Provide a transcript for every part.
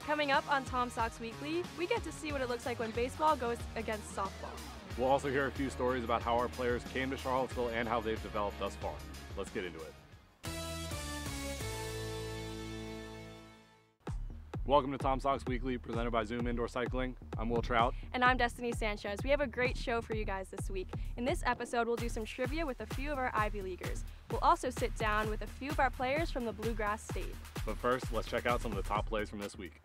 Coming up on Tom Sox Weekly, we get to see what it looks like when baseball goes against softball. We'll also hear a few stories about how our players came to Charlottesville and how they've developed thus far. Let's get into it. Welcome to Tom Sox Weekly, presented by Zoom Indoor Cycling. I'm Will Trout. And I'm Destiny Sanchez. We have a great show for you guys this week. In this episode, we'll do some trivia with a few of our Ivy Leaguers. We'll also sit down with a few of our players from the Bluegrass State. But first, let's check out some of the top plays from this week.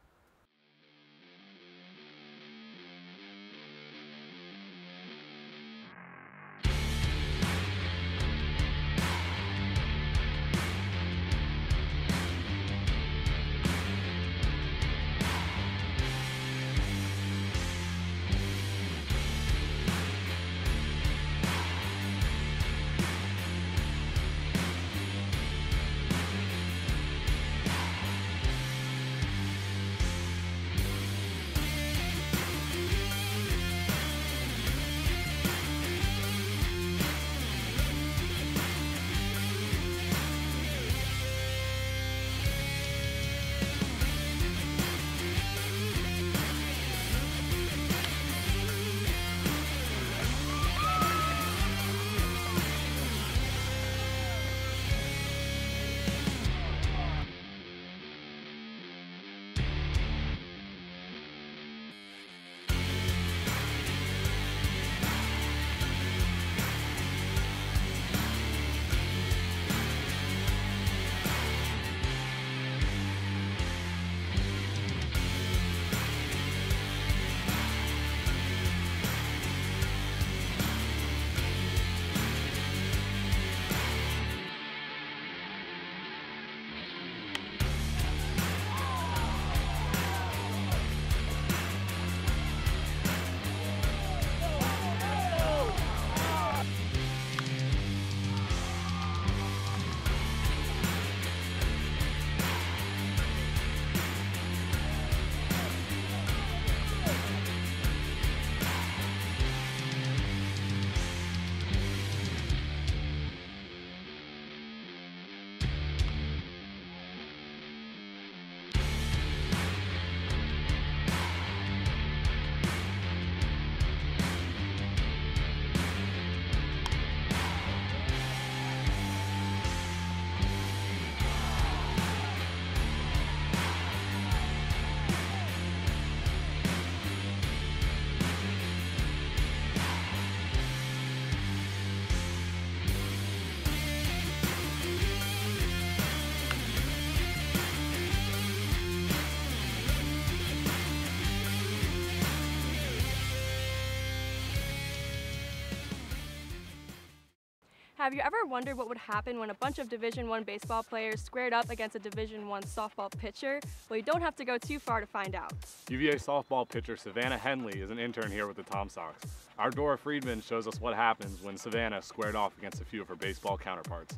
Have you ever wondered what would happen when a bunch of Division I baseball players squared up against a Division I softball pitcher? Well, you don't have to go too far to find out. UVA softball pitcher Savannah Henley is an intern here with the Tom Sox. Our Dora Friedman shows us what happens when Savannah squared off against a few of her baseball counterparts.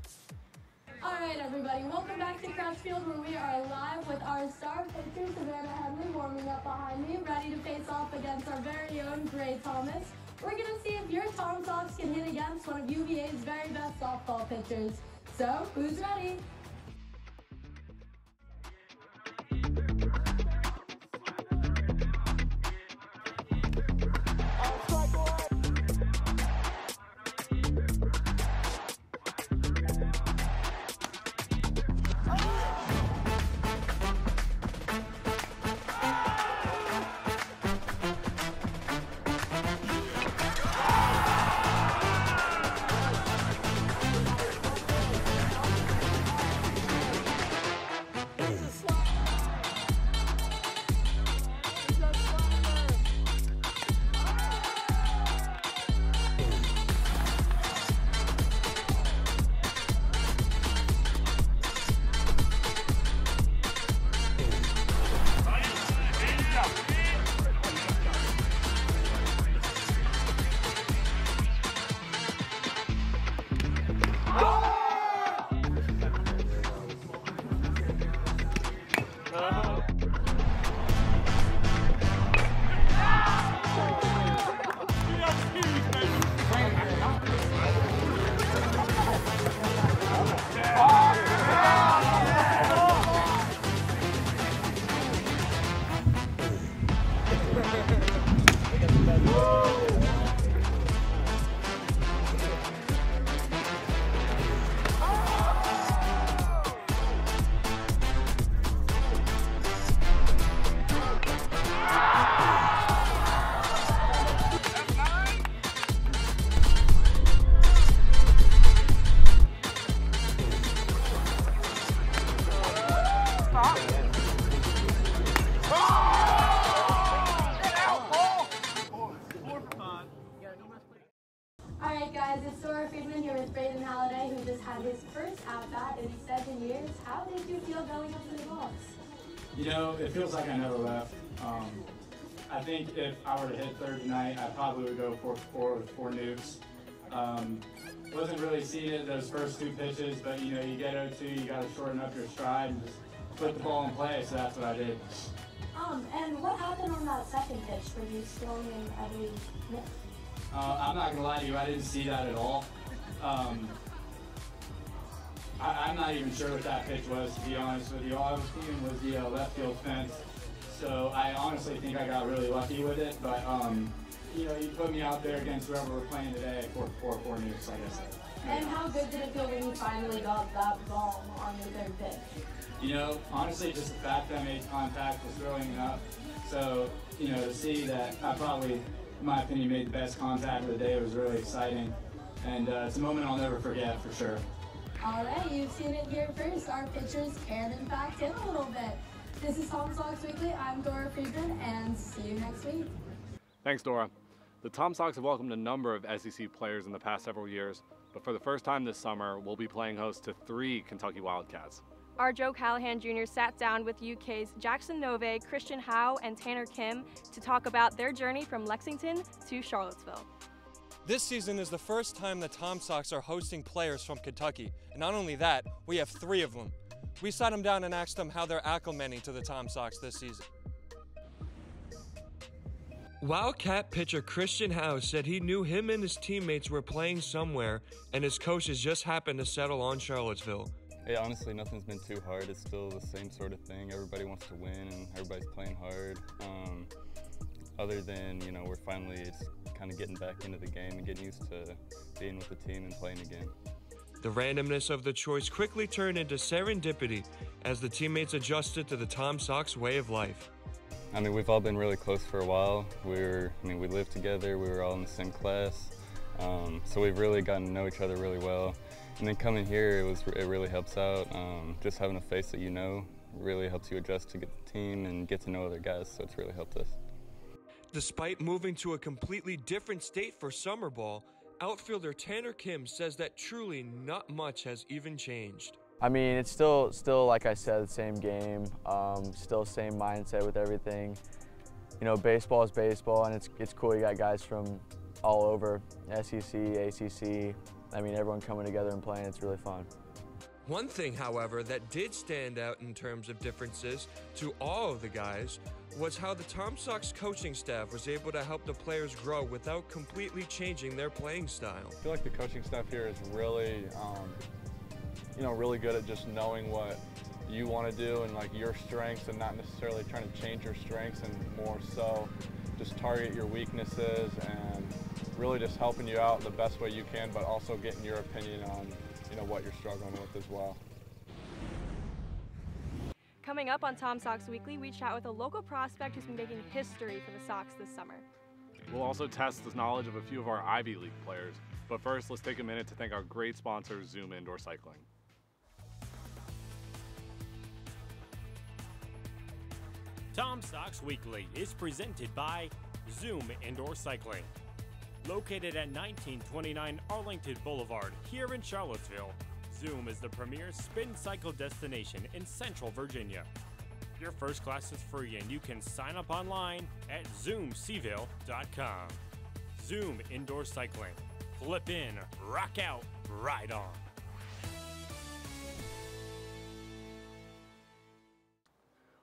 Alright everybody, welcome back to Charlottesville, where we are live with our star pitcher Savannah Henley warming up behind me, ready to face off against our very own Gray Thomas. We're going to see if your Tom Sox can hit against one of UVA's very best softball pitchers. So, who's ready? had his first at-bat in 7 years. How did you feel going up to the box? You know, it feels like I never left. I think if I were to hit third tonight, I probably would go 4-4 with 4 nukes. Wasn't really seeing it those first 2 pitches, but you know, you get 0-2, you got to shorten up your stride and just put the ball in play, so that's what I did. And what happened on that second pitch where you swung and I believe missed? I'm not gonna lie to you, I didn't see that at all. I'm not even sure what that pitch was, to be honest with you. All I was seeing was the left field fence, so I honestly think I got really lucky with it. But you know, you put me out there against whoever we're playing today, 4 nukes, like I said. And how good did it feel when you finally got that ball on your third pitch? You know, honestly, just the fact that I made contact was throwing it up. So, you know, to see that I probably, in my opinion, made the best contact of the day was really exciting. And it's a moment I'll never forget, for sure. All right, you've seen it here first. Our pitchers can, in fact, hit a little bit. This is Tom Sox Weekly. I'm Dora Friedman, and see you next week. Thanks, Dora. The Tom Sox have welcomed a number of SEC players in the past several years, but for the first time this summer, we'll be playing host to 3 Kentucky Wildcats. Our Joe Callahan Jr. sat down with UK's Jackson Nove, Christian Howe, and Tanner Kim to talk about their journey from Lexington to Charlottesville. This season is the first time the Tom Sox are hosting players from Kentucky. And not only that, we have 3 of them. We sat them down and asked them how they're acclimating to the Tom Sox this season. Wildcat pitcher Christian Howe said he knew him and his teammates were playing somewhere, and his coaches just happened to settle on Charlottesville. Yeah, honestly, nothing's been too hard. It's still the same sort of thing. Everybody wants to win, and everybody's playing hard. Other than, you know, we're finally kind of getting back into the game and getting used to being with the team and playing again. The randomness of the choice quickly turned into serendipity as the teammates adjusted to the Tom Sox way of life. I mean, we've all been really close for a while. We lived together. We were all in the same class. So we've really gotten to know each other really well. And then coming here, it really helps out. Just having a face that you know really helps you adjust to get the team and get to know other guys, so it's really helped us. Despite moving to a completely different state for summer ball, outfielder Tanner Kim says that truly not much has even changed. I mean, it's still like I said, the same game, still same mindset with everything. You know, baseball is baseball, and it's cool. You got guys from all over, SEC, ACC. I mean, everyone coming together and playing. It's really fun. One thing, however, that did stand out in terms of differences to all of the guys was how the Tom Sox coaching staff was able to help the players grow without completely changing their playing style. I feel like the coaching staff here is really, really good at just knowing what you want to do and like your strengths, and not necessarily trying to change your strengths, and more so just target your weaknesses and really just helping you out the best way you can, but also getting your opinion on, what you're struggling with as well. Coming up on Tom Sox Weekly, we chat with a local prospect who's been making history for the Sox this summer. We'll also test the knowledge of a few of our Ivy League players. But first, let's take a minute to thank our great sponsor, Zoom Indoor Cycling. Tom Sox Weekly is presented by Zoom Indoor Cycling. Located at 1929 Arlington Boulevard here in Charlottesville, Zoom is the premier spin cycle destination in Central Virginia. Your first class is free, and you can sign up online at zoomcville.com. Zoom Indoor Cycling. Flip in, rock out, ride on.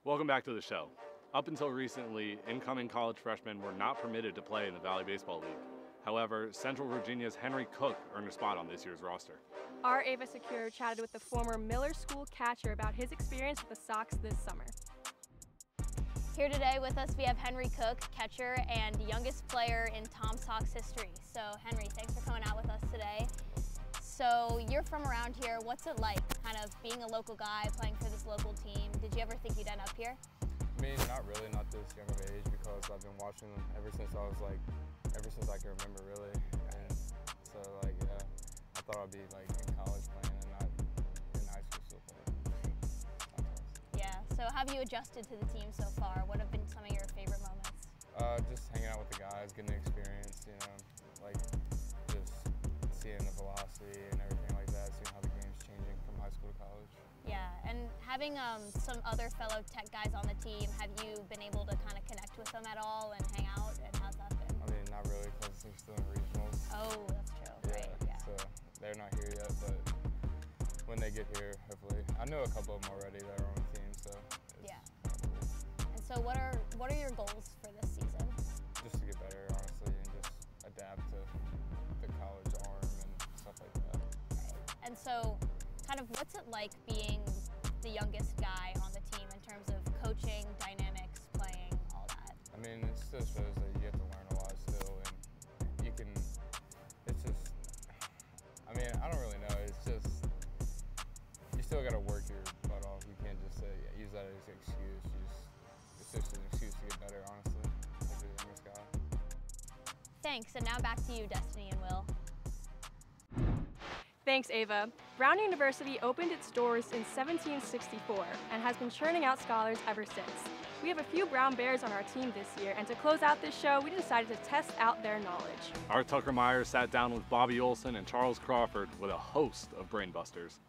Welcome back to the show. Up until recently, incoming college freshmen were not permitted to play in the Valley Baseball League. However, Central Virginia's Henry Cooke earned a spot on this year's roster. Our Ava Secure chatted with the former Miller School catcher about his experience with the Sox this summer. Here today with us we have Henry Cooke, catcher and youngest player in Tom Sox history. So Henry, thanks for coming out with us today. So you're from around here. What's it like kind of being a local guy playing for this local team? Did you ever think you'd end up here? I mean, not really, not this young of age, because I've been watching them ever since I can remember, really. And so, yeah, I thought I'd be in college playing and not in high school still playing. Yeah. So how have you adjusted to the team so far? What have been some of your favorite moments? Just hanging out with the guys, getting the experience, just seeing the velocity and everything like that, seeing how the game And having some other fellow Tech guys on the team, have you been able to kind of connect with them at all and hang out? And how's that been? I mean, not really, because they're still in regionals. Oh, that's true. Right. Yeah. So they're not here yet, but when they get here, hopefully. I know a couple of them already that are on the team, so. Yeah. And so what are your goals for this season? Just to get better, honestly, and just adapt to the college arm and stuff like that. Right. And so kind of what's it like being the youngest guy on the team in terms of coaching, dynamics, playing, all that? I mean, it still shows that you get to learn a lot still, and you can, it's just, I mean, I don't really know, it's just, you still got to work your butt off. You can't just say, use that as an excuse. It's just an excuse to get better, honestly, as a youngest guy. Thanks, and now back to you, Destiny and Will. Thanks, Ava. Brown University opened its doors in 1764 and has been churning out scholars ever since. We have a few Brown Bears on our team this year, and to close out this show, we decided to test out their knowledge. Art Tucker Myers sat down with Bobby Olson and Charles Crawford with a host of Brainbusters.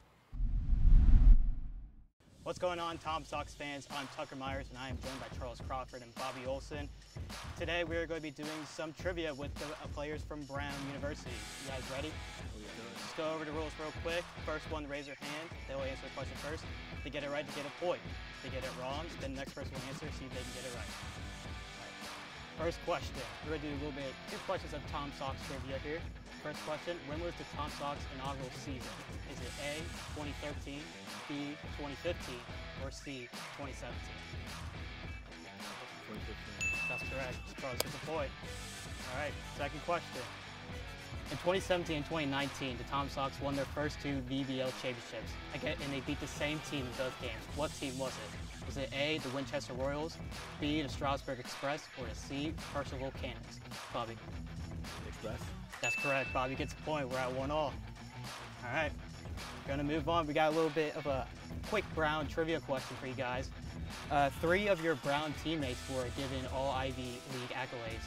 What's going on, Tom Sox fans? I'm Tucker Myers, and I am joined by Charles Crawford and Bobby Olson. Today, we are going to be doing some trivia with the players from Brown University. You guys ready? Just go over the rules real quick. First one, raise their hand. They will answer the question first. If they get it right, they get a point. If they get it wrong, then the next person will answer, see if they can get it right. First question. We're going to do a little bit, 2 questions of Tom Sox trivia here. First question, when was the Tom Sox inaugural season? Is it A, 2013, B, 2015, or C, 2017? 2015. That's correct. Charles gets a point. All right, second question. In 2017 and 2019, the Tom Sox won their first 2 VBL championships, and they beat the same team in both games. What team was it? Was it A, the Winchester Royals, B, the Strasburg Express, or C, Percival Cannons? Bobby. Express. That's correct. Bobby gets a point. We're at 1-all. All right, we're gonna move on. We got a little bit of a quick Brown trivia question for you guys. 3 of your Brown teammates were given all Ivy League accolades.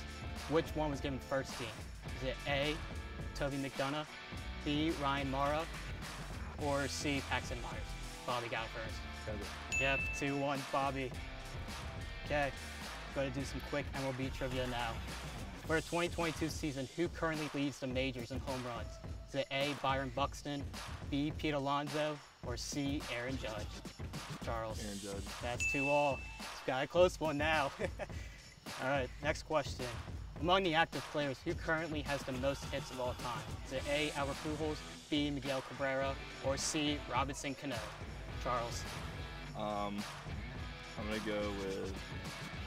Which one was given first team? Is it A, Toby McDonough, B, Ryan Mara, or C, Paxton Myers? Bobby got it first. Yep, 2-1, Bobby. Okay, going to do some quick MLB trivia now. For the 2022 season, who currently leads the majors in home runs? Is it A, Byron Buxton, B, Pete Alonso, or C, Aaron Judge? Charles. Aaron Judge. That's 2-all. Got a close one now. All right, next question. Among the active players, who currently has the most hits of all time? Is it A, Albert Pujols, B, Miguel Cabrera, or C, Robinson Cano? Charles. I'm going to go with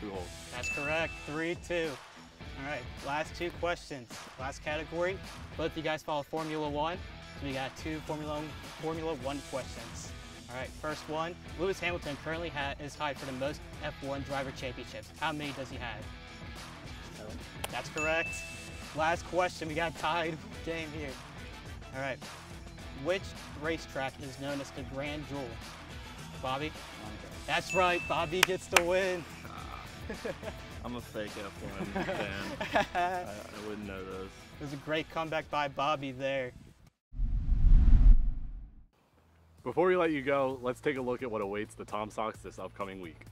Pujols. That's correct, 3-2. All right, last 2 questions. Last category. Both of you guys follow Formula One, so we got 2 Formula One questions. All right, first one. Lewis Hamilton currently is tied for the most F1 driver championships. How many does he have? 7. That's correct. Last question. We got a tied game here. All right. Which racetrack is known as the Grand Jewel? Bobby? That's right. Bobby gets the win. I'm a fake F1 fan. I wouldn't know those. It was a great comeback by Bobby there. Before we let you go, let's take a look at what awaits the Tom Sox this upcoming week.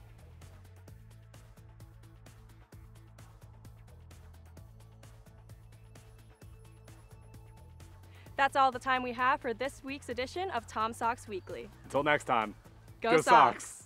That's all the time we have for this week's edition of Tom Sox Weekly. Until next time, Go Sox!